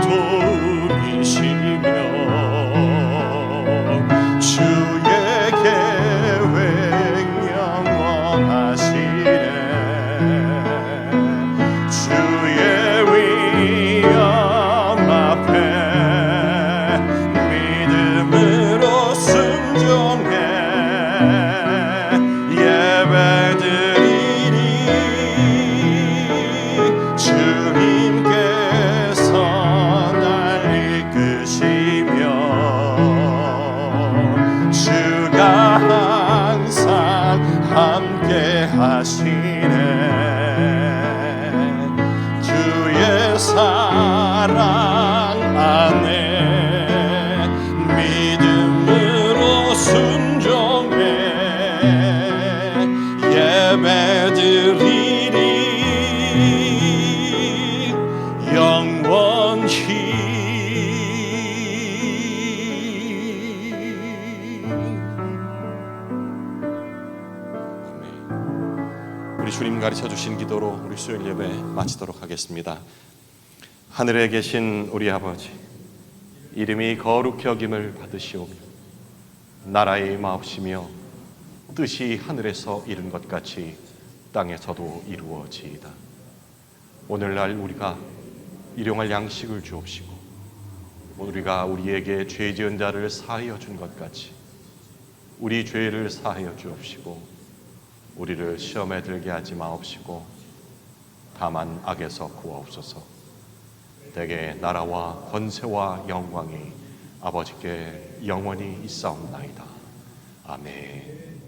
도움이시며 주의 계획 가르쳐 주신 기도로 우리 수요일 예배 마치도록 하겠습니다. 하늘에 계신 우리 아버지, 이름이 거룩히 여김을 받으시오며 나라의 마옵시며 뜻이 하늘에서 이룬 것 같이 땅에서도 이루어지이다. 오늘날 우리가 일용할 양식을 주옵시고 우리가 우리에게 죄 지은 자를 사하여 준 것 같이 우리 죄를 사하여 주옵시고 우리를 시험에 들게 하지 마옵시고 다만 악에서 구하옵소서. 대개 나라와 권세와 영광이 아버지께 영원히 있사옵나이다. 아멘.